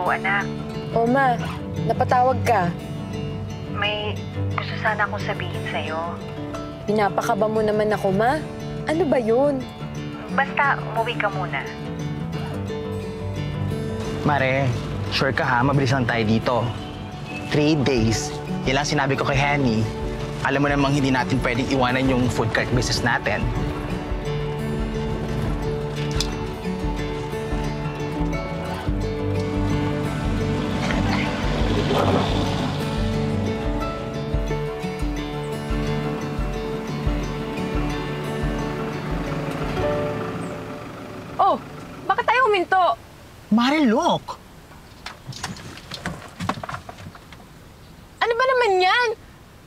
anak. O ma, napatawag ka. May gusto sana akong sabihin sa'yo. Pinapakaba mo naman ako, ma. Ano ba yun? Basta umuwi ka muna. Mare, sure ka ha? Mabilis lang tayo dito. 3 days. Yan lang sinabi ko kay Henny. Alam mo namang hindi natin pwedeng iwanan yung food cart business natin. Oh, bakit tayo huminto? Mare, look! Ano ba naman yan?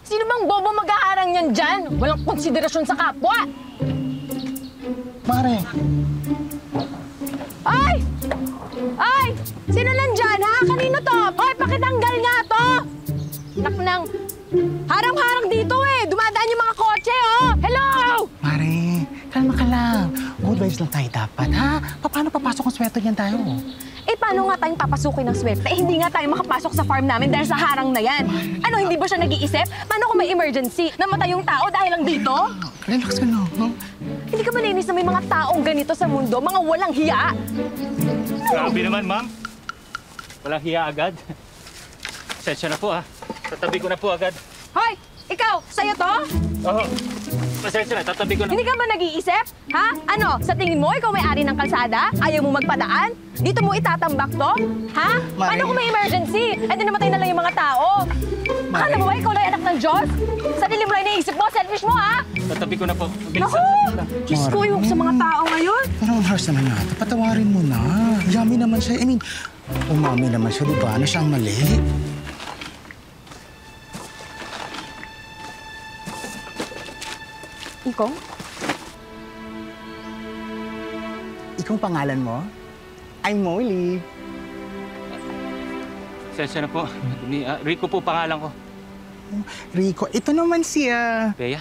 Sino bang bobo mag-aarang yan dyan? Walang konsiderasyon sa kapwa. Mare! Ay! Ay! Sino nandyan, ha? Kanino to? Hoy, pakitanggal nga to! Naknang, harang-harang dito eh! Dumadaan yung mga kotse, oh! Hello! Mare, kalma ka lang. Good vibes lang tayo dapat, ha? Paano papasok ang sweldo niyan tayo? Eh, paano nga tayong papasukin ng swerte? Eh, hindi nga tayo makapasok sa farm namin dahil sa harang na yan. Ano, hindi ba siya nag-iisip? Paano kung may emergency? Namatay yung tao dahil lang dito? Relax ka lang, ha? Hindi ka ba nainis na may mga taong ganito sa mundo? Mga walang hiya? Grabe naman, ma'am. Walang hiya agad. Pasensya na po, ha. Tatabi ko na po agad. Hoy! Ikaw! Sa'yo to? Oo. Pasensya na, tatabi ko na. Hindi ka ba nag-iisip? Ha? Ano? Sa tingin mo, ikaw may-ari ng kalsada? Ayaw mo magpadaan? Dito mo itatambak to? Ha? Paano kung may emergency? Eh di namatay na lang yung mga tao. Akala mo ba ikaw lang anak ng Diyos? Sarili mo lang iniisip mo, selfish mo, ha? Tatabi ko na po. Naku! Diyos ko, yung sa mga tao ngayon. Pero ang harsh naman natin. Patawarin mo na. Yummy naman siya. I mean, umami naman siya, di ba? Na siyang mali. Ikaw? Ikaw pangalan mo? I'm Molly. Pasensya na po. Rico po pangalan ko. Rico, ito naman siya. Bea?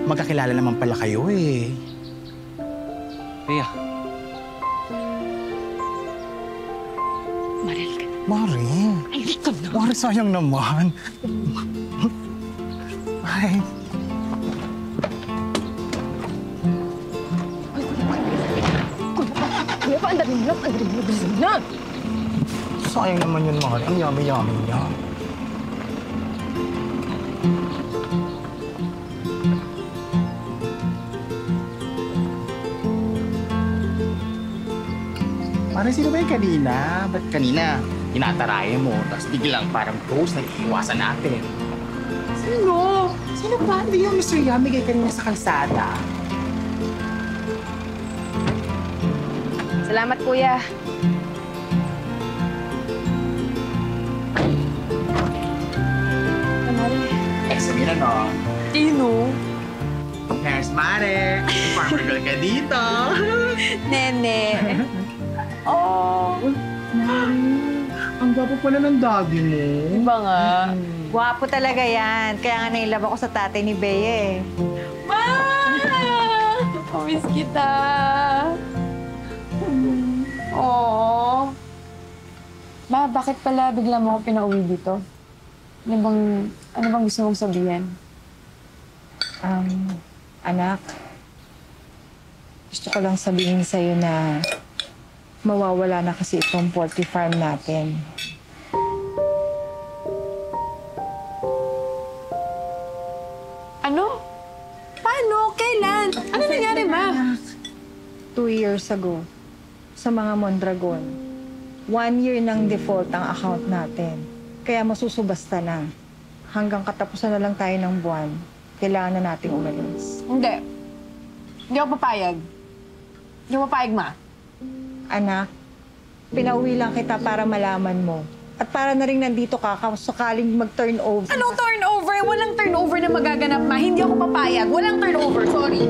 Magkakilala naman pala kayo eh. Bea. Maril ka. Mare. Ay, hindi ka na. Mare, sayang naman. Ay. Kuya pa, ang dami na. Ang dami na. Sayang naman yun, Mare. Ang yummy-yummy niya. Mare, sino ba yung kanina? Ba't kanina? Tinatarayan mo, tapos biglang parang ghost na iiwasan natin. Sino? Sino ba? Hindi yung Mr. Yummy kay kanina sa kalsada. Salamat, kuya. Mare. Eh, sabihin na, no? Tino. Here's Mare. Farmer girl ka dito. Nene. Oh. Ang gwapo pala ng daddy mo. Diba nga? Gwapo talaga yan. Kaya nga nailab ako sa tatay ni Bea eh. Ma! Miss kita. Oo. Ma, bakit pala bigla mo ako pinauwi dito? Ano bang gusto mong sabihin? Anak, gusto ko lang sabihin sa'yo na mawawala na kasi itong poultry farm natin. Ano? Paano? Kailan? Ano nangyari, Ma? 2 years ago, sa mga Mondragon, 1 year ng default ang account natin. Kaya masusubasta na. Hanggang katapusan na lang tayo ng buwan, kailangan na nating umalis. Hindi. Hindi ako papayag. Hindi ako papayag, Ma. Anak, pinauwi lang kita para malaman mo. At para na rin nandito ka sakaling mag-turnover. Anong turnover? Walang turnover na magaganap, Ma. Hindi ako papayag. Walang turnover. Sorry.